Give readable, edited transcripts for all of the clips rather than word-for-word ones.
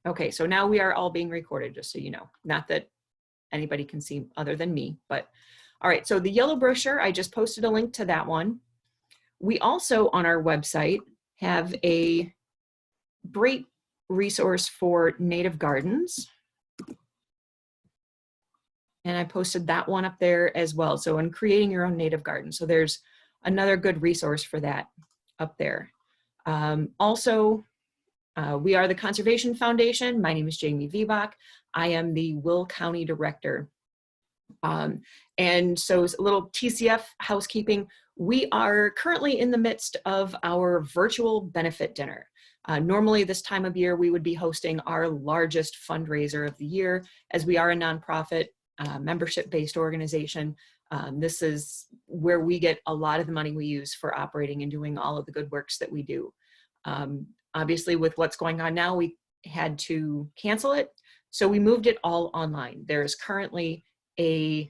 Okay, so now we are all being recorded, just so you know. Not that anybody can see other than me, but all right, so the yellow brochure, I just posted a link to that one. We also on our website have a great resource for native gardens. And I posted that one up there as well. So in creating your own native garden. So there's another good resource for that up there. Also, we are the Conservation Foundation. My name is Jamie Vibach. I am the Will County Director. And so a little TCF housekeeping. We are currently in the midst of our virtual benefit dinner. Normally this time of year, we would be hosting our largest fundraiser of the year, as we are a nonprofit membership-based organization. This is where we get a lot of the money we use for operating and doing all of the good works that we do. Obviously, with what's going on now, we had to cancel it. So we moved it all online. There's currently the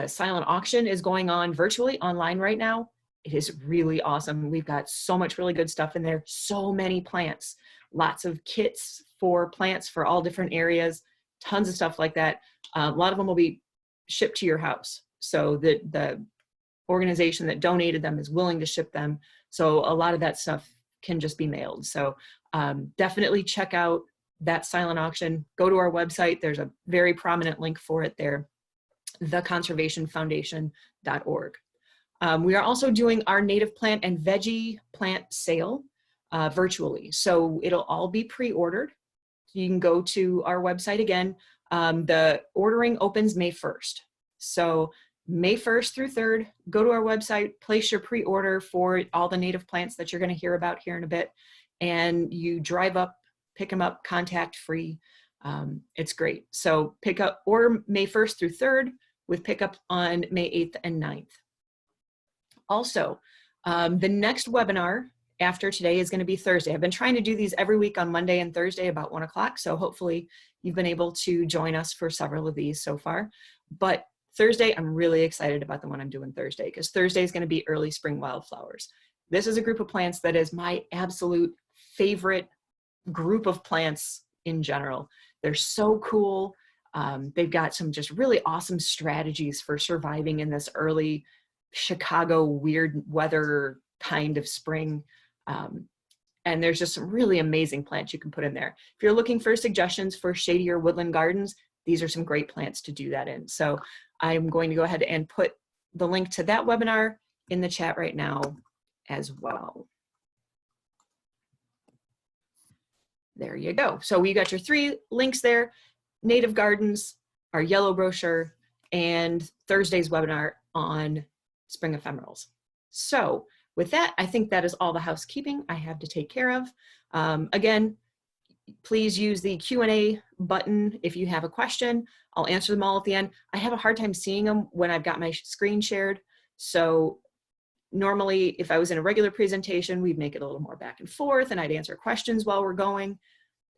silent auction is going on virtually online right now. It is really awesome. We've got so much really good stuff in there, so many plants, lots of kits for plants for all different areas, tons of stuff like that. A lot of them will be shipped to your house. So the organization that donated them is willing to ship them. So a lot of that stuff can just be mailed. So definitely check out that silent auction. Go to our website. There's a very prominent link for it there, theconservationfoundation.org. We are also doing our native plant and veggie plant sale virtually. So it'll all be pre-ordered. You can go to our website again. The ordering opens May 1st. So May 1st through 3rd, go to our website, place your pre-order for all the native plants that you're going to hear about here in a bit. And you drive up, pick them up, contact free. It's great. So pick up, order May 1st through 3rd with pickup on May 8th and 9th. Also, the next webinar after today is going to be Thursday. I've been trying to do these every week on Monday and Thursday about 1 o'clock. So hopefully you've been able to join us for several of these so far. But Thursday, I'm really excited about the one I'm doing Thursday, because Thursday is going to be early spring wildflowers. This is a group of plants that is my absolute favorite group of plants in general. They're so cool. They've got some just really awesome strategies for surviving in this early Chicago weird weather kind of spring. And there's just some really amazing plants you can put in there. If you're looking for suggestions for shadier woodland gardens, these are some great plants to do that in. So I'm going to go ahead and put the link to that webinar in the chat right now as well. There you go. So we got your 3 links there: native gardens, our yellow brochure, and Thursday's webinar on spring ephemerals. So with that, I think that is all the housekeeping I have to take care of. Again, please use the Q&A button if you have a question. I'll answer them all at the end. I have a hard time seeing them when I've got my screen shared. So normally, if I was in a regular presentation, we'd make it a little more back and forth and I'd answer questions while we're going.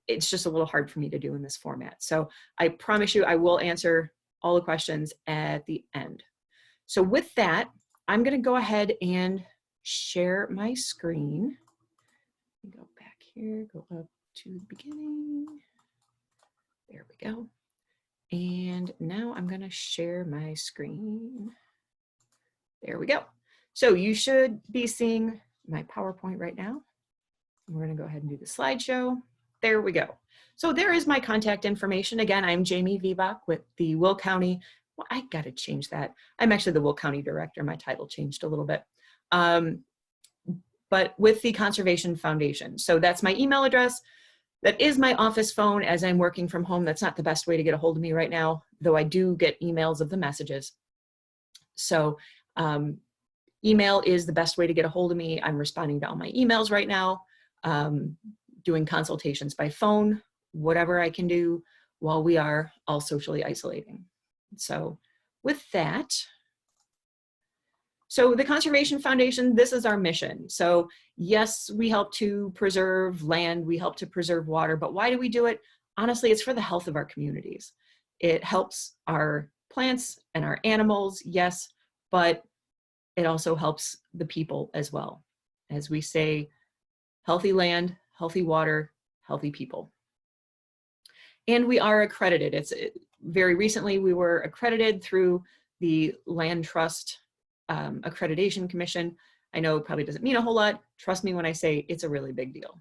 It's just a little hard for me to do in this format. So I promise you, I will answer all the questions at the end. So with that, I'm going to go ahead and share my screen. Go back here, go up to the beginning. There we go. And now I'm going to share my screen. There we go. So you should be seeing my PowerPoint right now. We're going to go ahead and do the slideshow. There we go. So there is my contact information. Again, I'm Jamie Vibach with the Will County. Well, I got to change that. I'm actually the Will County Director. My title changed a little bit. But with the Conservation Foundation. So that's my email address. That is my office phone as I'm working from home. That's not the best way to get a hold of me right now, though I do get emails of the messages. So email is the best way to get a hold of me. I'm responding to all my emails right now, doing consultations by phone, whatever I can do while we are all socially isolating. So with that, so the Conservation Foundation, this is our mission. So yes, we help to preserve land, we help to preserve water, but why do we do it? Honestly, it's for the health of our communities. It helps our plants and our animals, yes, but it also helps the people as well. As we say, healthy land, healthy water, healthy people. And we are accredited. Very recently we were accredited through the Land Trust Accreditation Commission. I know it probably doesn't mean a whole lot. Trust me when I say it's a really big deal.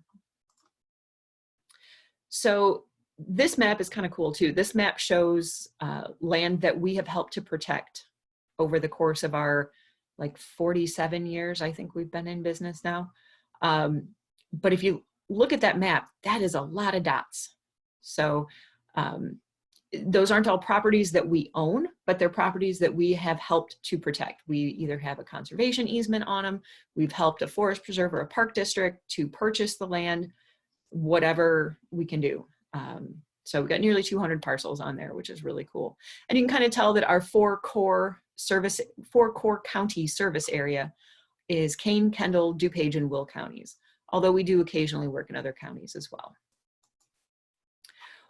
So this map is kind of cool too. This map shows land that we have helped to protect over the course of our like 47 years, I think we've been in business now. But if you look at that map, that is a lot of dots. So those aren't all properties that we own, but they're properties that we have helped to protect. We either have a conservation easement on them, we've helped a forest preserve or a park district to purchase the land, whatever we can do. So we've got nearly 200 parcels on there, which is really cool. And you can kind of tell that our four core county service area is Kane, Kendall, DuPage, and Will counties, although we do occasionally work in other counties as well.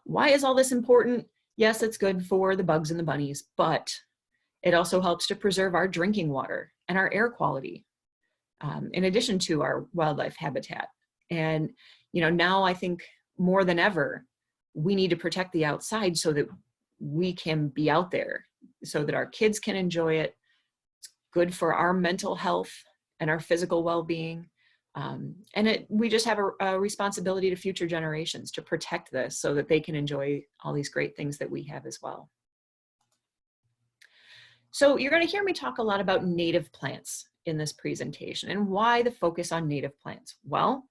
Why is all this important? Yes, it's good for the bugs and the bunnies, but it also helps to preserve our drinking water and our air quality, in addition to our wildlife habitat. And now I think more than ever, we need to protect the outside so that we can be out there, so that our kids can enjoy it. It's good for our mental health and our physical well-being. And we just have a responsibility to future generations to protect this so that they can enjoy all these great things that we have as well. So you're going to hear me talk a lot about native plants in this presentation. And why the focus on native plants? Well,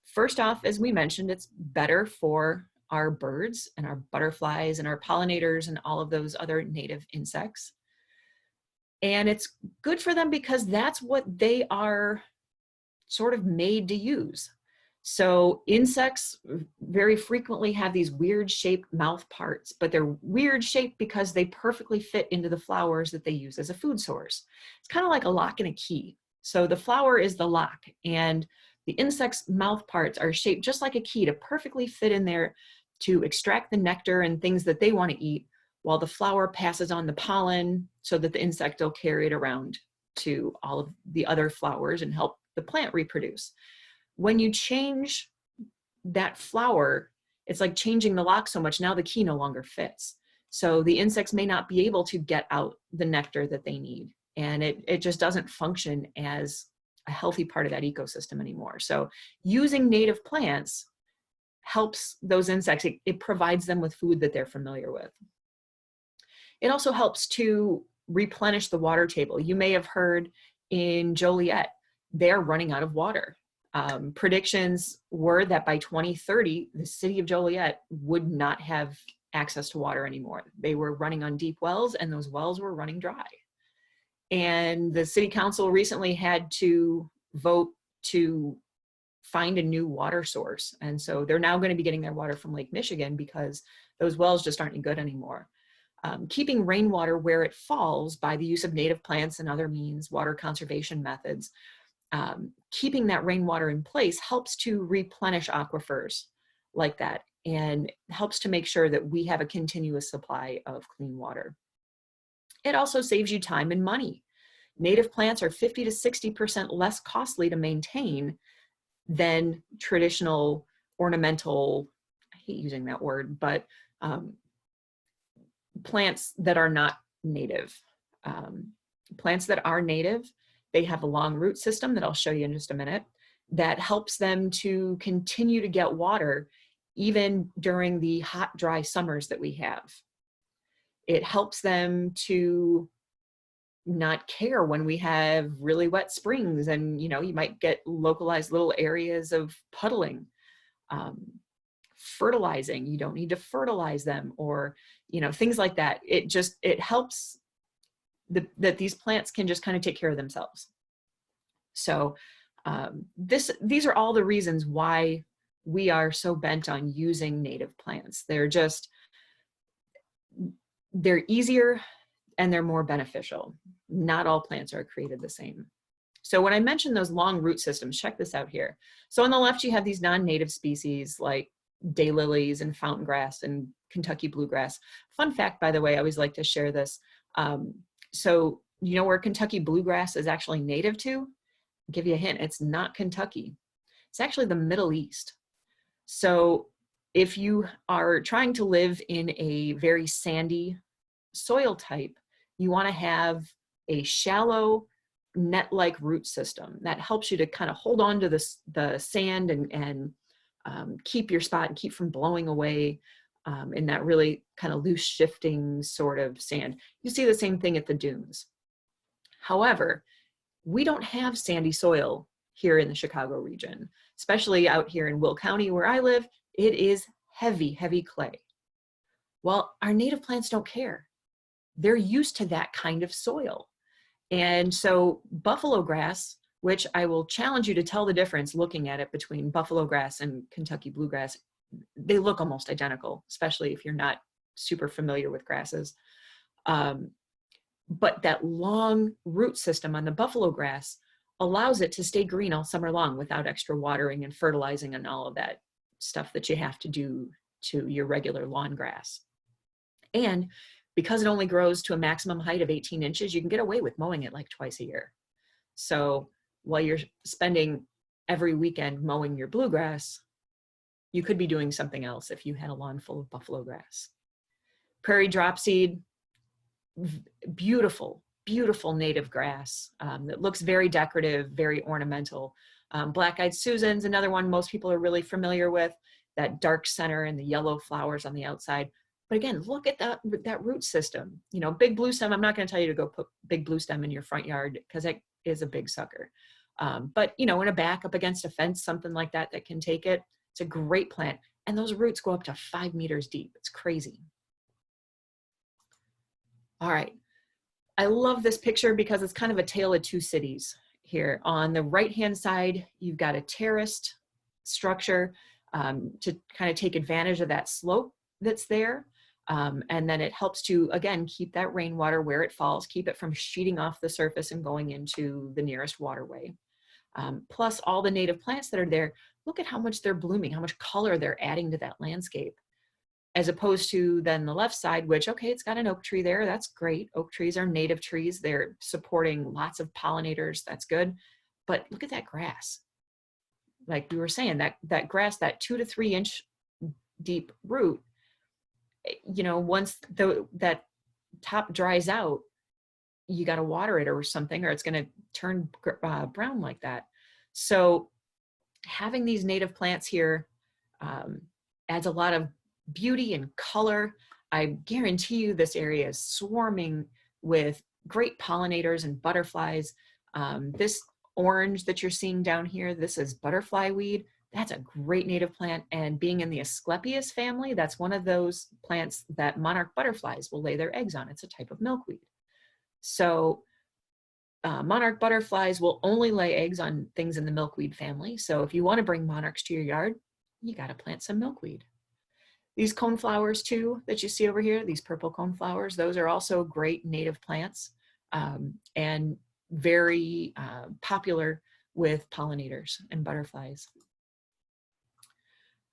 first off, as we mentioned, it's better for our birds and our butterflies and our pollinators and all of those other native insects. And it's good for them because that's what they are sort of made to use. So insects very frequently have these weird shaped mouth parts, but they're weird shaped because they perfectly fit into the flowers that they use as a food source. It's kind of like a lock and a key. So the flower is the lock, and the insect's mouth parts are shaped just like a key to perfectly fit in there to extract the nectar and things that they want to eat, while the flower passes on the pollen so that the insect will carry it around to all of the other flowers and help the plant reproduce. When you change that flower, it's like changing the lock so much, now the key no longer fits. So the insects may not be able to get out the nectar that they need, and it just doesn't function as a healthy part of that ecosystem anymore. So using native plants helps those insects. It provides them with food that they're familiar with. It also helps to replenish the water table. You may have heard in Joliet, they're running out of water. Predictions were that by 2030, the city of Joliet would not have access to water anymore. They were running on deep wells, and those wells were running dry. And the city council recently had to vote to find a new water source. And so they're now going to be getting their water from Lake Michigan because those wells just aren't any good anymore. Keeping rainwater where it falls by the use of native plants and other means, water conservation methods, keeping that rainwater in place helps to replenish aquifers like that, and helps to make sure that we have a continuous supply of clean water. It also saves you time and money. Native plants are 50 to 60% less costly to maintain than traditional ornamental, I hate using that word, but plants that are not native. Plants that are native, they have a long root system that I'll show you in just a minute that helps them to continue to get water even during the hot, dry summers that we have. It helps them to not care when we have really wet springs, and you might get localized little areas of puddling. Fertilizing, you don't need to fertilize them, or things like that. It helps that these plants can just kind of take care of themselves. So these are all the reasons why we are so bent on using native plants. They're easier and they're more beneficial. Not all plants are created the same. So when I mentioned those long root systems, check this out here. So on the left, you have these non-native species like daylilies and fountain grass and Kentucky bluegrass. Fun fact, by the way, I always like to share this. So you know where Kentucky bluegrass is actually native to? I'll give you a hint, it's not Kentucky. It's actually the Middle East. So if you are trying to live in a very sandy soil type, you want to have a shallow net-like root system that helps you to kind of hold on to the sand and keep your spot and keep from blowing away in that really kind of loose shifting sort of sand. You see the same thing at the dunes. However, we don't have sandy soil here in the Chicago region, especially out here in Will County where I live. It is heavy, heavy clay. Well, our native plants don't care. They're used to that kind of soil. And so buffalo grass, which I will challenge you to tell the difference looking at it between buffalo grass and Kentucky bluegrass, they look almost identical, especially if you're not super familiar with grasses. But that long root system on the buffalo grass allows it to stay green all summer long without extra watering and fertilizing and all of that stuff that you have to do to your regular lawn grass. And because it only grows to a maximum height of 18 inches, you can get away with mowing it like twice a year. So while you're spending every weekend mowing your bluegrass, you could be doing something else if you had a lawn full of buffalo grass. Prairie dropseed, beautiful, beautiful native grass that looks very decorative, very ornamental. Black-eyed Susan's another one most people are really familiar with, that dark center and the yellow flowers on the outside. But again, look at that root system. You know, big blue stem, I'm not going to tell you to go put big blue stem in your front yard because it is a big sucker. But, you know, in a back up against a fence, something like that that can take it, it's a great plant. And those roots go up to 5 meters deep. It's crazy. All right. I love this picture because it's kind of a tale of two cities here. On the right-hand side, you've got a terraced structure to kind of take advantage of that slope that's there. And then it helps to, again, keep that rainwater where it falls, keep it from sheeting off the surface and going into the nearest waterway. Plus all the native plants that are there, look at how much they're blooming, how much color they're adding to that landscape. As opposed to then the left side, which, okay, it's got an oak tree there. That's great. Oak trees are native trees. They're supporting lots of pollinators. That's good. But look at that grass. Like we were saying, that grass, that 2 to 3 inch deep root, you know, once that top dries out, you got to water it or something, or it's going to turn brown like that. So having these native plants here adds a lot of beauty and color. I guarantee you this area is swarming with great pollinators and butterflies. This orange that you're seeing down here, this is butterfly weed. That's a great native plant, and being in the Asclepias family, that's one of those plants that monarch butterflies will lay their eggs on. It's a type of milkweed. So monarch butterflies will only lay eggs on things in the milkweed family. So if you want to bring monarchs to your yard, you got to plant some milkweed. These coneflowers too that you see over here, these purple coneflowers, those are also great native plants and very popular with pollinators and butterflies.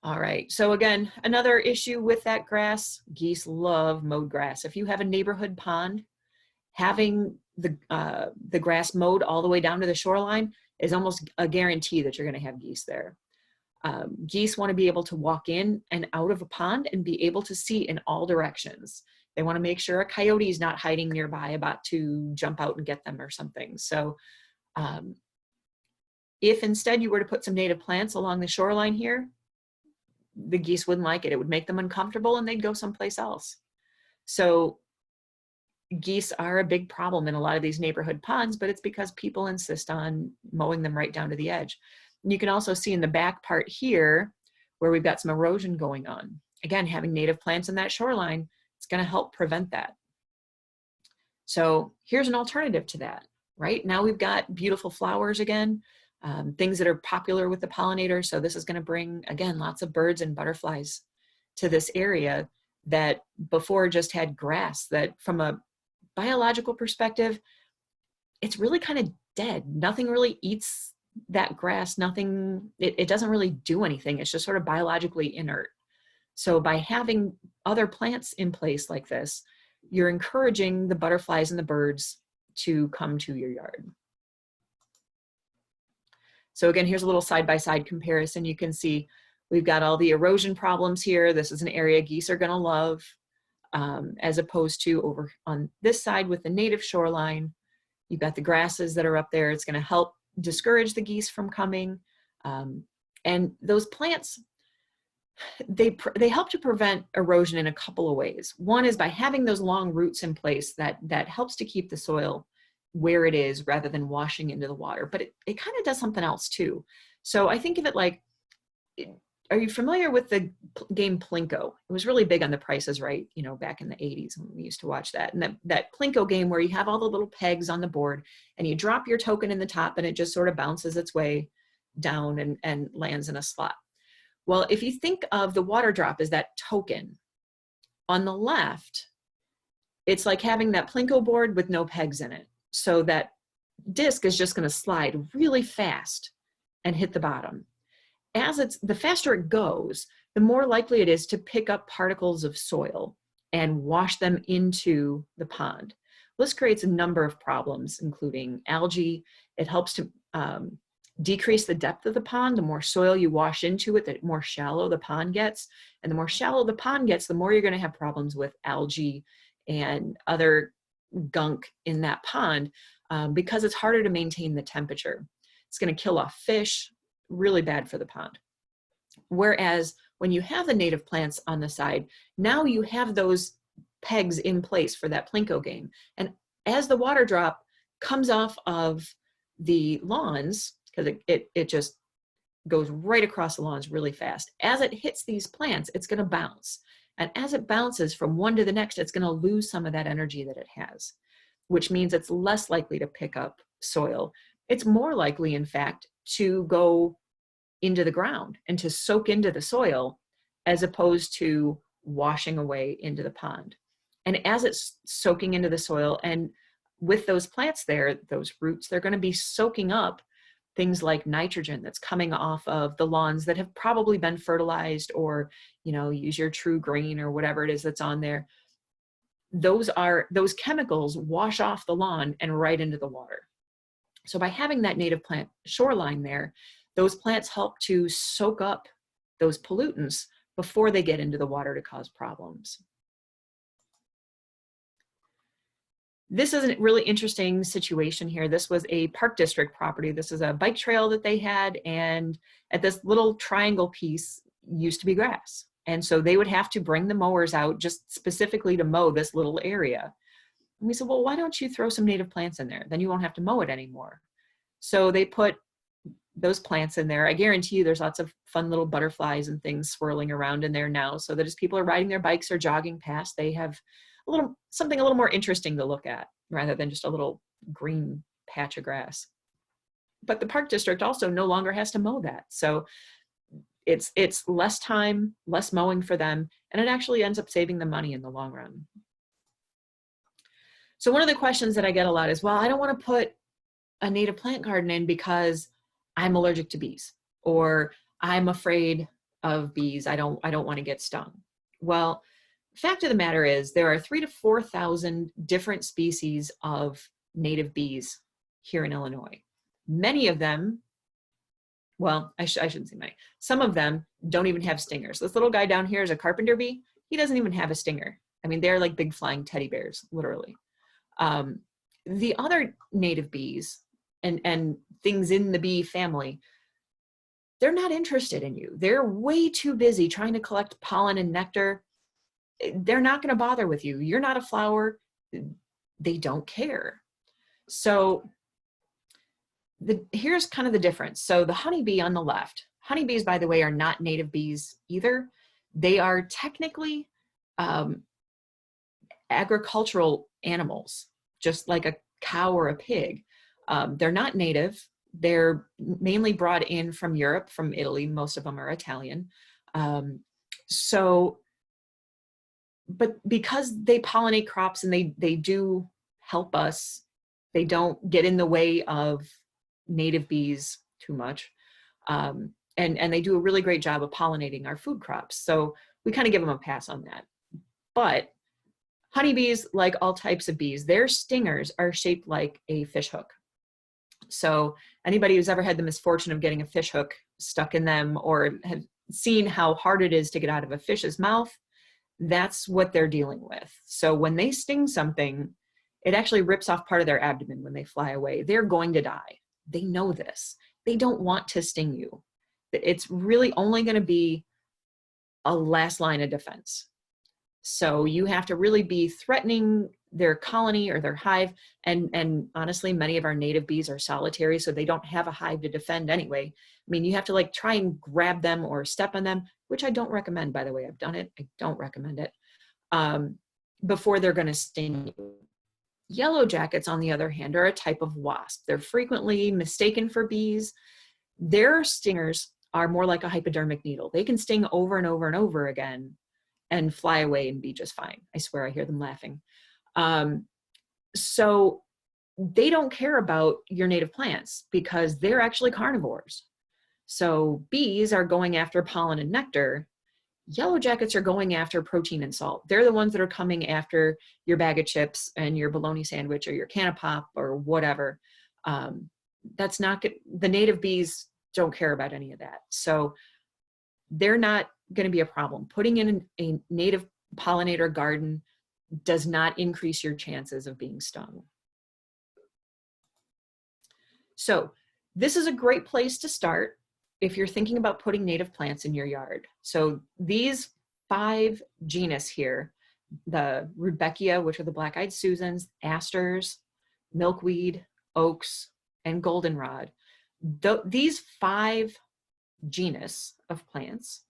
All right, so again, another issue with that grass, geese love mowed grass. If you have a neighborhood pond, having the grass mowed all the way down to the shoreline is almost a guarantee that you're going to have geese there. Geese want to be able to walk in and out of a pond and be able to see in all directions. They want to make sure a coyote is not hiding nearby about to jump out and get them or something. So if instead you were to put some native plants along the shoreline here, the geese wouldn't like it. It would make them uncomfortable and they'd go someplace else. So geese are a big problem in a lot of these neighborhood ponds, but it's because people insist on mowing them right down to the edge. And you can also see in the back part here where we've got some erosion going on. Again, having native plants in that shoreline, it's going to help prevent that. So here's an alternative to that, right? Now we've got beautiful flowers again, things that are popular with the pollinators. So this is going to bring, again, lots of birds and butterflies to this area that before just had grass, that from a biological perspective, it's really kind of dead. Nothing really eats that grass. Nothing, it doesn't really do anything. It's just sort of biologically inert. So by having other plants in place like this, you're encouraging the butterflies and the birds to come to your yard. So again, here's a little side-by-side comparison. You can see We've got all the erosion problems here. This is an area geese are gonna love, as opposed to over on this side with the native shoreline. You've got the grasses that are up there. It's gonna help discourage the geese from coming. And those plants, they help to prevent erosion in a couple of ways. One is by having those long roots in place that helps to keep the soil where it is rather than washing into the water. But it kind of does something else too. So I think of it like, are you familiar with the game Plinko? It was really big on The Price is Right, you know, back in the 80s when we used to watch that. And that Plinko game where you have all the little pegs on the board and you drop your token in the top and it just sort of bounces its way down and lands in a slot. Well, if you think of the water drop as that token, on the left, it's like having that Plinko board with no pegs in it. So that disc is just going to slide really fast and hit the bottom. The faster it goes, the more likely it is to pick up particles of soil and wash them into the pond. This creates a number of problems, including algae. It helps to decrease the depth of the pond. The more soil you wash into it, the more shallow the pond gets. And the more shallow the pond gets, the more you're going to have problems with algae and other gunk in that pond, because it's harder to maintain the temperature. It's going to kill off fish, really bad for the pond. Whereas when you have the native plants on the side, now you have those pegs in place for that Plinko game. And as the water drop comes off of the lawns, because it just goes right across the lawns really fast, as it hits these plants, it's going to bounce. And as it bounces from one to the next, it's going to lose some of that energy that it has, which means it's less likely to pick up soil. It's more likely, in fact, to go into the ground and to soak into the soil as opposed to washing away into the pond. And as it's soaking into the soil, and with those plants there, those roots, they're going to be soaking up things like nitrogen that's coming off of the lawns that have probably been fertilized, or, you know, use your True Green or whatever it is that's on there. Those chemicals wash off the lawn and right into the water. So by having that native plant shoreline there, those plants help to soak up those pollutants before they get into the water to cause problems. This is a really interesting situation here. This was a Park District property. This is a bike trail that they had, and at this little triangle piece used to be grass. And so they would have to bring the mowers out just specifically to mow this little area. And we said, well, why don't you throw some native plants in there? Then you won't have to mow it anymore. So they put those plants in there. I guarantee you there's lots of fun little butterflies and things swirling around in there now, so that as people are riding their bikes or jogging past, they have something a little more interesting to look at rather than just a little green patch of grass. But the Park District also no longer has to mow that. So it's less time, less mowing for them, and it actually ends up saving them money in the long run. So one of the questions that I get a lot is, well, I don't want to put a native plant garden in because I'm allergic to bees, or I'm afraid of bees. I don't want to get stung. Well, fact of the matter is there are 3,000 to 4,000 different species of native bees here in Illinois. Many of them, well, I shouldn't say many. Some of them don't even have stingers. This little guy down here is a carpenter bee. He doesn't even have a stinger. I mean, they're like big flying teddy bears, literally. The other native bees and things in the bee family, they're not interested in you. They're way too busy trying to collect pollen and nectar. They're not going to bother with you. You're not a flower. They don't care. So here's kind of the difference. So the honeybee on the left, honeybees, by the way, are not native bees either. They are technically agricultural animals, just like a cow or a pig. They're not native. They're mainly brought in from Europe, from Italy. Most of them are Italian. But because they pollinate crops and they do help us, they don't get in the way of native bees too much. And they do a really great job of pollinating our food crops. So we kind of give them a pass on that. But honeybees, like all types of bees, their stingers are shaped like a fish hook. So anybody who's ever had the misfortune of getting a fish hook stuck in them, or have seen how hard it is to get out of a fish's mouth, that's what they're dealing with. So when they sting something, it actually rips off part of their abdomen when they fly away. They're going to die. They know this. They don't want to sting you. It's really only going to be a last line of defense. So you have to really be threatening their colony or their hive. And honestly, many of our native bees are solitary, so they don't have a hive to defend anyway. I mean, you have to like try and grab them or step on them, which I don't recommend, by the way. I've done it. I don't recommend it before they're going to sting you. Yellow jackets, on the other hand, are a type of wasp. They're frequently mistaken for bees. Their stingers are more like a hypodermic needle. They can sting over and over and over again and fly away and be just fine. I swear I hear them laughing. So they don't care about your native plants because they're actually carnivores. So bees are going after pollen and nectar. Yellow jackets are going after protein and salt. They're the ones that are coming after your bag of chips and your bologna sandwich or your can of pop or whatever. That's not good. The native bees don't care about any of that. So they're not going to be a problem. Putting in a native pollinator garden does not increase your chances of being stung. So this is a great place to start if you're thinking about putting native plants in your yard. So these 5 genus here, the Rudbeckia, which are the black-eyed Susans, asters, milkweed, oaks, and goldenrod, these 5 genus of plants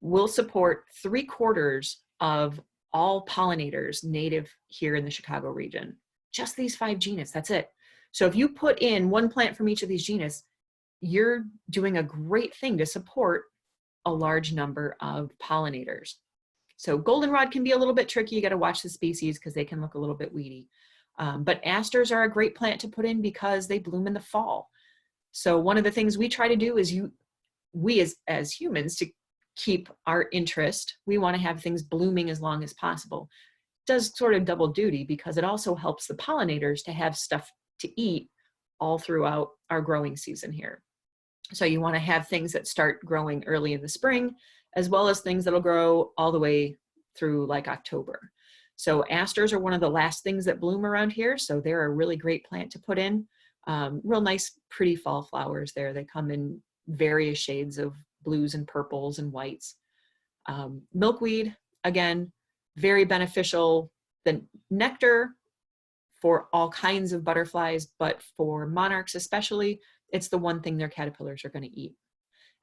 will support 3/4 of all pollinators native here in the Chicago region. Just these 5 genus, that's it. So if you put in 1 plant from each of these genus, you're doing a great thing to support a large number of pollinators. So goldenrod can be a little bit tricky. You got to watch the species because they can look a little bit weedy. But asters are a great plant to put in because they bloom in the fall. So one of the things we try to do is we as humans, to keep our interest, we want to have things blooming as long as possible. It does sort of double duty because it also helps the pollinators to have stuff to eat all throughout our growing season here. So you want to have things that start growing early in the spring, as well as things that'll grow all the way through like October. So asters are one of the last things that bloom around here. So they're a really great plant to put in. Real nice, pretty fall flowers there. They come in various shades of blues and purples and whites. Milkweed, again, very beneficial. The nectar for all kinds of butterflies, but for monarchs especially, it's the one thing their caterpillars are going to eat.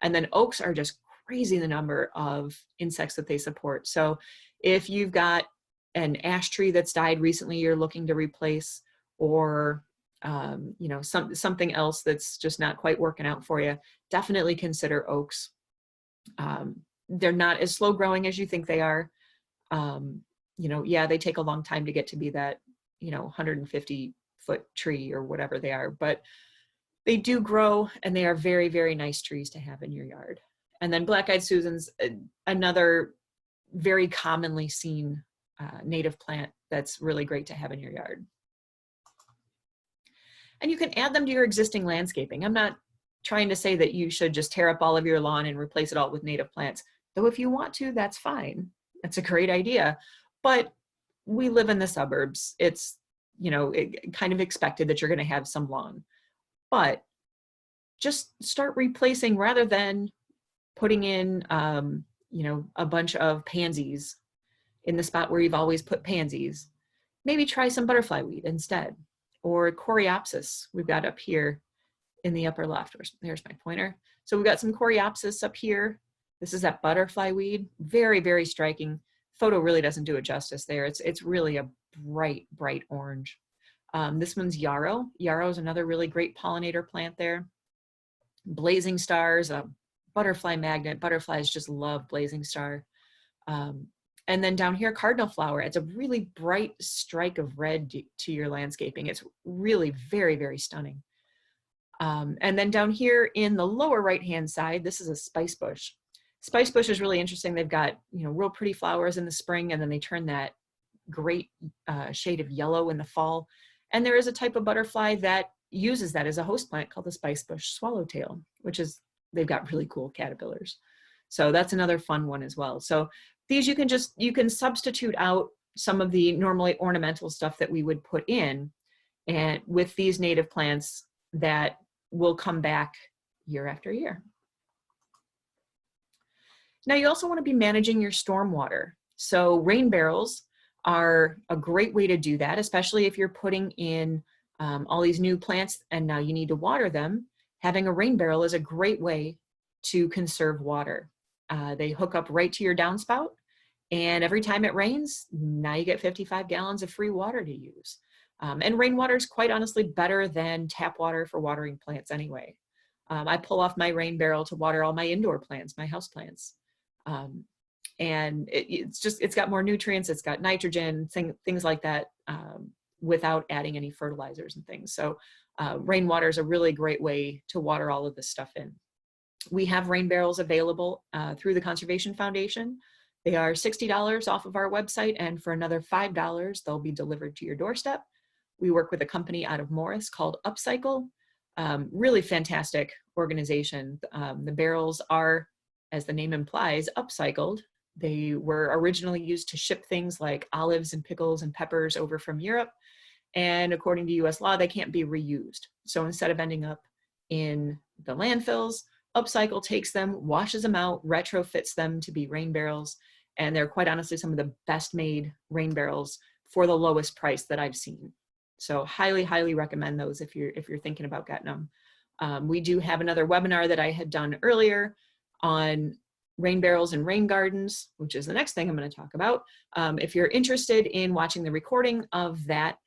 And then oaks are just crazy the number of insects that they support. So if you've got an ash tree that's died recently you're looking to replace, or you know, something else that's just not quite working out for you, definitely consider oaks. They're not as slow growing as you think they are. You know, yeah, they take a long time to get to be that, you know, 150-foot tree or whatever they are, but they do grow and they are very, very nice trees to have in your yard. And then black-eyed Susans, another very commonly seen native plant that's really great to have in your yard. And you can add them to your existing landscaping. I'm not trying to say that you should just tear up all of your lawn and replace it all with native plants, though if you want to, that's fine. That's a great idea. But we live in the suburbs. It's, you know, kind of expected that you're going to have some lawn. But just start replacing rather than putting in, you know, a bunch of pansies in the spot where you've always put pansies. Maybe try some butterfly weed instead, or coreopsis we've got up here in the upper left. There's my pointer. So we've got some coreopsis up here. This is that butterfly weed. Very, very striking. Photo really doesn't do it justice there. It's really a bright, bright orange. This one's yarrow. Yarrow is another really great pollinator plant there. Blazing star is a butterfly magnet. Butterflies just love blazing star. And then down here, cardinal flower adds a really bright strike of red to your landscaping. It's really very, very stunning. And then down here in the lower right-hand side, this is a spice bush. Spice bush is really interesting. They've got, you know, real pretty flowers in the spring, and then they turn that great shade of yellow in the fall. And there is a type of butterfly that uses that as a host plant called the spice bush swallowtail, which is, they've got really cool caterpillars. So that's another fun one as well. So these you can substitute out some of the normally ornamental stuff that we would put in, and with these native plants that will come back year after year. Now you also want to be managing your stormwater. So rain barrels are a great way to do that, especially if you're putting in all these new plants and now you need to water them. Having a rain barrel is a great way to conserve water. They hook up right to your downspout, and every time it rains, now you get 55 gallons of free water to use. And rainwater is quite honestly better than tap water for watering plants anyway. I pull off my rain barrel to water all my indoor plants, my house plants. And it's got more nutrients, it's got nitrogen, things like that, without adding any fertilizers and things. So rainwater is a really great way to water all of this stuff in. We have rain barrels available through the Conservation Foundation. They are $60 off of our website, and for another $5, they'll be delivered to your doorstep. We work with a company out of Morris called Upcycle. Really fantastic organization. The barrels are, as the name implies, upcycled. They were originally used to ship things like olives and pickles and peppers over from Europe. And according to US law, they can't be reused. So instead of ending up in the landfills, Upcycle takes them, washes them out, retrofits them to be rain barrels. And they're quite honestly some of the best made rain barrels for the lowest price that I've seen. So highly, highly recommend those if you're thinking about getting them. We do have another webinar that I had done earlier on rain barrels and rain gardens, which is the next thing I'm going to talk about. If you're interested in watching the recording of that,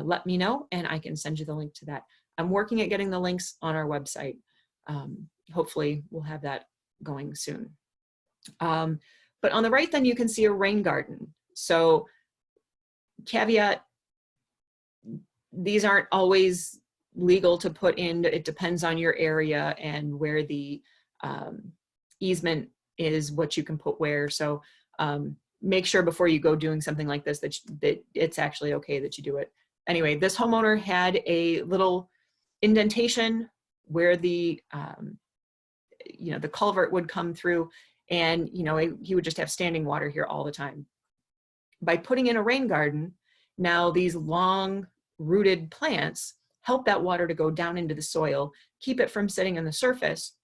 let me know and I can send you the link to that. I'm working at getting the links on our website. Hopefully we'll have that going soon. But on the right then you can see a rain garden. So caveat, these aren't always legal to put in. It depends on your area and where the easement is, what you can put where. So make sure before you go doing something like this that it's actually okay that you do it. Anyway, this homeowner had a little indentation where the the culvert would come through, and he would just have standing water here all the time. By putting in a rain garden, now these long rooted plants help that water to go down into the soil, keep it from sitting on the surface.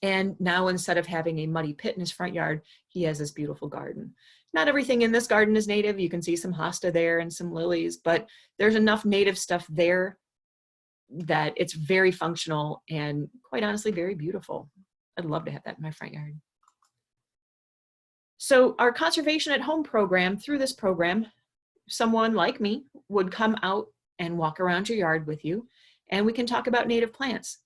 And now instead of having a muddy pit in his front yard, he has this beautiful garden. Not everything in this garden is native. You can see some hosta there and some lilies, but there's enough native stuff there that it's very functional and quite honestly, very beautiful. I'd love to have that in my front yard. So our Conservation at Home program, through this program, someone like me would come out and walk around your yard with you, and we can talk about native plants.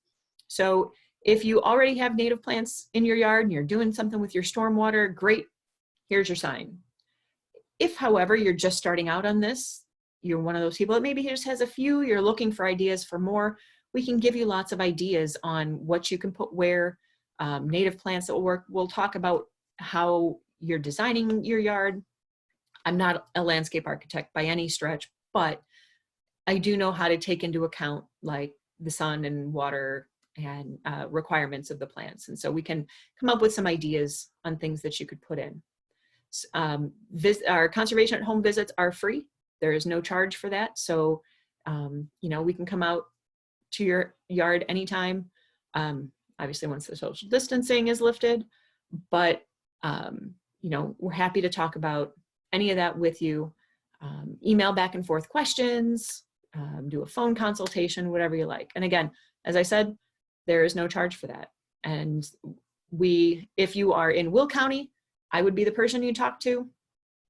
So if you already have native plants in your yard and you're doing something with your stormwater, great, here's your sign. If, however, you're just starting out on this, you're one of those people that maybe just has a few, you're looking for ideas for more, we can give you lots of ideas on what you can put where, native plants that will work. We'll talk about how you're designing your yard. I'm not a landscape architect by any stretch, but I do know how to take into account like the sun and water and requirements of the plants. And so we can come up with some ideas on things that you could put in. Our Conservation at Home visits are free. There is no charge for that. So, we can come out to your yard anytime. Obviously once the social distancing is lifted, but, we're happy to talk about any of that with you. Email back and forth questions, do a phone consultation, whatever you like. And again, as I said, there is no charge for that. And if you are in Will County, I would be the person you talk to.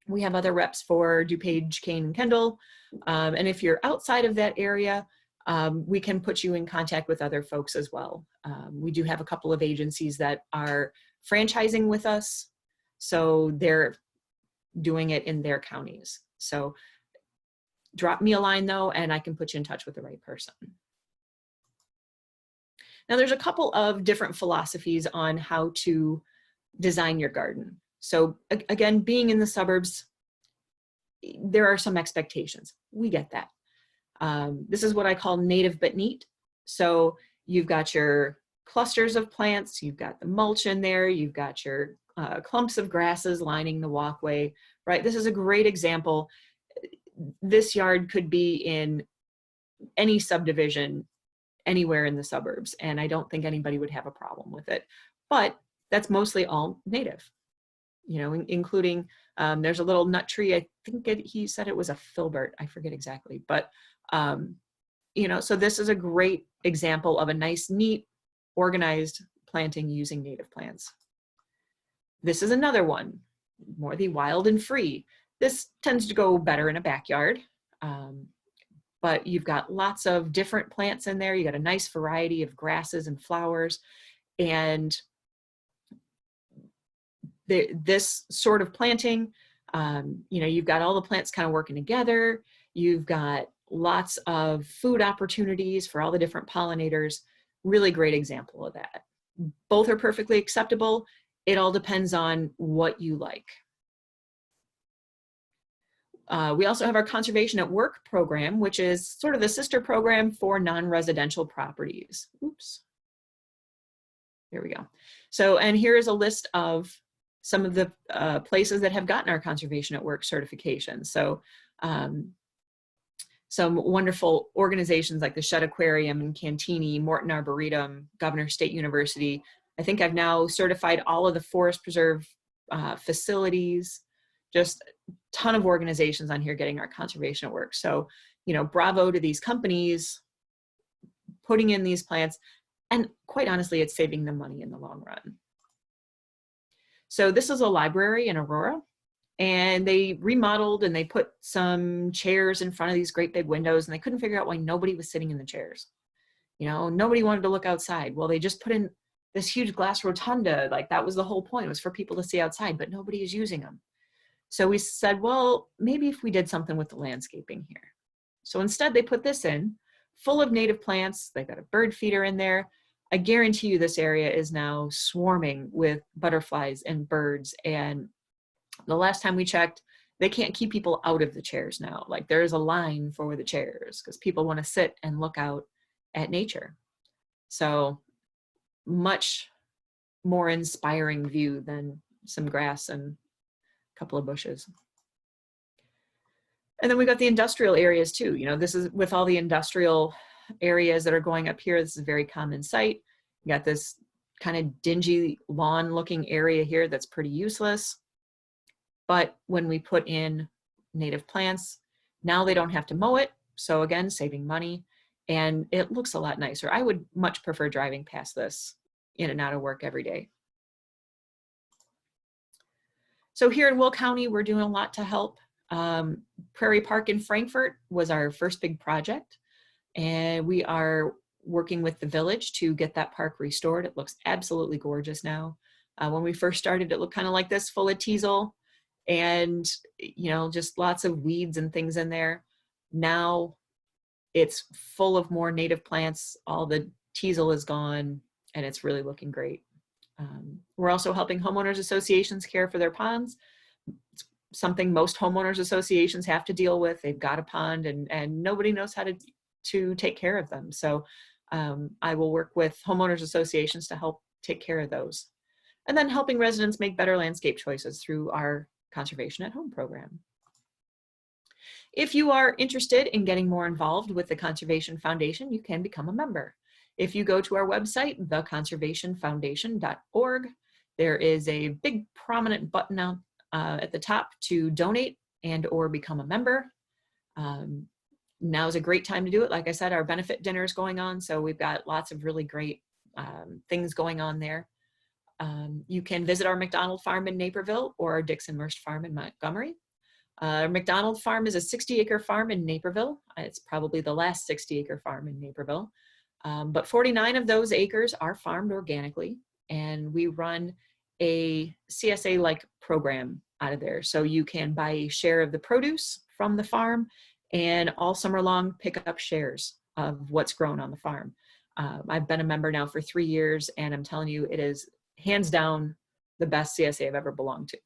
We have other reps for DuPage, Kane, and Kendall. And if you're outside of that area, we can put you in contact with other folks as well. We do have a couple of agencies that are franchising with us, so they're doing it in their counties. So drop me a line though, and I can put you in touch with the right person. Now there's a couple of different philosophies on how to design your garden. So again, being in the suburbs, there are some expectations. We get that. This is what I call native but neat. So you've got your clusters of plants, you've got the mulch in there, you've got your clumps of grasses lining the walkway, right? This is a great example. This yard could be in any subdivision anywhere in the suburbs, and I don't think anybody would have a problem with it. But that's mostly all native, you know, including, there's a little nut tree. I think he said it was a filbert. I forget exactly, but, you know, so this is a great example of a nice, neat, organized planting using native plants. This is another one, more the wild and free. This tends to go better in a backyard, but you've got lots of different plants in there. You got a nice variety of grasses and flowers, and this sort of planting, you know, you've got all the plants kind of working together. You've got lots of food opportunities for all the different pollinators. Really great example of that. Both are perfectly acceptable. It all depends on what you like. We also have our Conservation at Work program, which is sort of the sister program for non-residential properties. Oops. There we go. So, and here is a list of some of the places that have gotten our Conservation at Work certification. So some wonderful organizations like the Shedd Aquarium and Cantini, Morton Arboretum, Governor State University. I think I've now certified all of the Forest Preserve facilities, just a ton of organizations on here getting our Conservation at Work. So, you know, bravo to these companies putting in these plants, and quite honestly, it's saving them money in the long run. So this is a library in Aurora, and they remodeled and they put some chairs in front of these great big windows, and they couldn't figure out why nobody was sitting in the chairs. You know, nobody wanted to look outside. Well, they just put in this huge glass rotunda. Like, that was the whole point, was for people to see outside, but nobody is using them. So we said, well, maybe if we did something with the landscaping here. So instead they put this in, full of native plants. They've got a bird feeder in there. I guarantee you this area is now swarming with butterflies and birds. And the last time we checked, they can't keep people out of the chairs now. Like, there is a line for the chairs because people want to sit and look out at nature. So much more inspiring view than some grass and a couple of bushes. And then we got the industrial areas too. You know, this is with all the industrial areas that are going up here. This is a very common sight. You got this kind of dingy lawn looking area here that's pretty useless. But when we put in native plants, now they don't have to mow it. So again, saving money, and it looks a lot nicer. I would much prefer driving past this in and out of work every day. So here in Will County, we're doing a lot to help. Prairie Park in Frankfort was our first big project, and we are working with the village to get that park restored. It looks absolutely gorgeous now. When we first started, it looked kind of like this, full of teasel and, you know, just lots of weeds and things in there. Now it's full of more native plants. All the teasel is gone, and it's really looking great. We're also helping homeowners associations care for their ponds. It's something most homeowners associations have to deal with. They've got a pond, and nobody knows how to take care of them. So I will work with homeowners associations to help take care of those. And then helping residents make better landscape choices through our Conservation at Home program. If you are interested in getting more involved with the Conservation Foundation, you can become a member. If you go to our website, theconservationfoundation.org, there is a big prominent button out at the top to donate and or become a member. Now is a great time to do it. Like I said, our benefit dinner is going on, so we've got lots of really great things going on there. You can visit our McDonald farm in Naperville or our Dixon-Merst farm in Montgomery. McDonald farm is a 60-acre farm in Naperville. It's probably the last 60-acre farm in Naperville. But 49 of those acres are farmed organically, and we run a CSA-like program out of there. So you can buy a share of the produce from the farm, and all summer long pick up shares of what's grown on the farm. I've been a member now for 3 years, and I'm telling you, it is hands down the best CSA I've ever belonged to.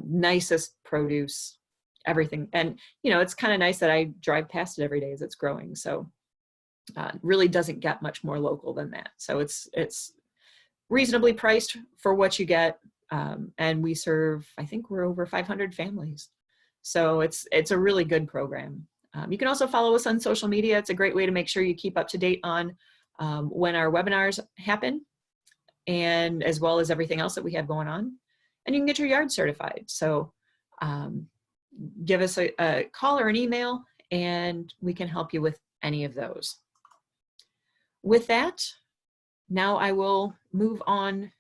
Nicest produce, everything. And, you know, it's kind of nice that I drive past it every day as it's growing. So Really doesn't get much more local than that. So it's reasonably priced for what you get. And we serve, I think we're over 500 families. So it's a really good program. You can also follow us on social media. It's a great way to make sure you keep up to date on when our webinars happen, and as well as everything else that we have going on. And you can get your yard certified. So give us a call or an email, and we can help you with any of those. With that, now I will move on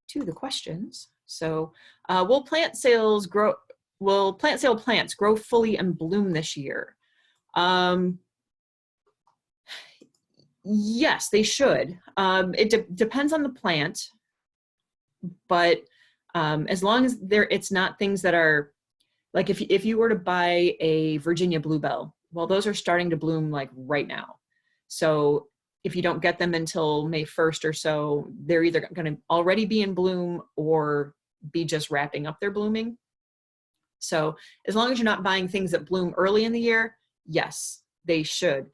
to the questions. So will plant sale plants grow fully and bloom this year? Yes, they should. It depends on the plant, but as long as it's not things that are, like if you were to buy a Virginia bluebell, well, those are starting to bloom like right now. So if you don't get them until May 1st or so, they're either going to already be in bloom or be just wrapping up their blooming. So as long as you're not buying things that bloom early in the year, yes, they should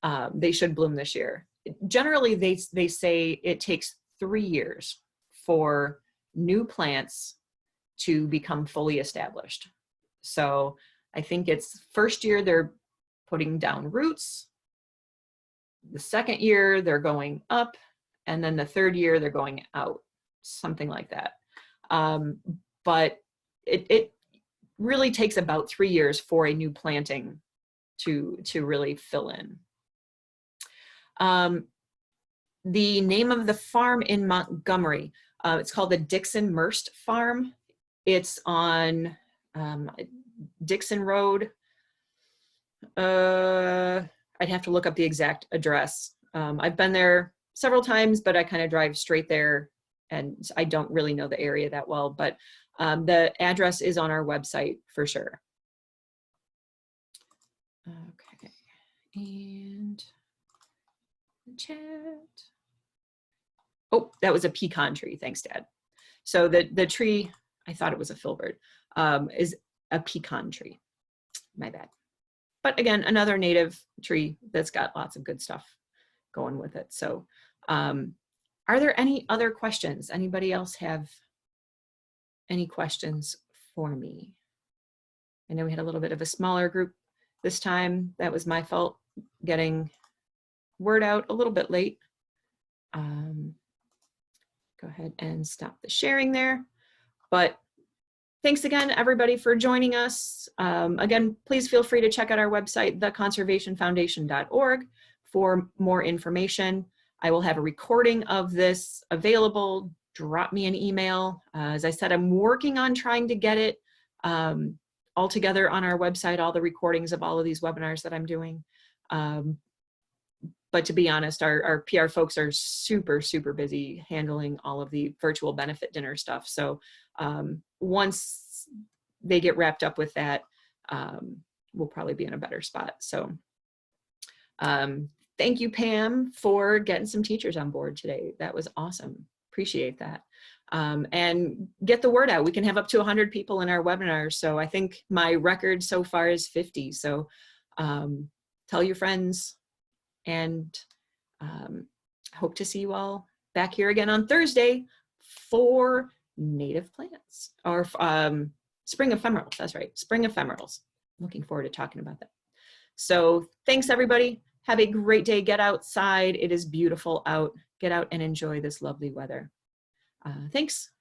bloom this year. Generally, they say it takes 3 years for new plants to become fully established. So I think it's first year they're putting down roots, the second year they're going up, and then the third year they're going out, something like that. But it really takes about 3 years for a new planting to really fill in. The name of the farm in Montgomery, it's called the Dixon Merst Farm. It's on Dixon Road. I'd have to look up the exact address. I've been there several times, but I kind of drive straight there, and I don't really know the area that well, but the address is on our website for sure. Okay, and chat. Oh, that was a pecan tree. Thanks, Dad. So the tree, I thought it was a filbert, is a pecan tree. My bad. But again, another native tree that's got lots of good stuff going with it. So are there any other questions? Anybody else have any questions for me? I know we had a little bit of a smaller group this time. That was my fault, getting word out a little bit late. Go ahead and stop the sharing there. But thanks again, everybody, for joining us. Again, please feel free to check out our website, theconservationfoundation.org, for more information. I will have a recording of this available. Drop me an email. As I said, I'm working on trying to get it all together on our website, all the recordings of all of these webinars that I'm doing. But to be honest, our PR folks are super, super busy handling all of the virtual benefit dinner stuff. So once they get wrapped up with that, we'll probably be in a better spot. So thank you, Pam, for getting some teachers on board today. That was awesome. Appreciate that. And get the word out. We can have up to 100 people in our webinar. So I think my record so far is 50. So tell your friends, and hope to see you all back here again on Thursday for native plants, or spring ephemerals. That's right, spring ephemerals. Looking forward to talking about that. So thanks, everybody. Have a great day. Get outside. It is beautiful out. Get out and enjoy this lovely weather. Thanks.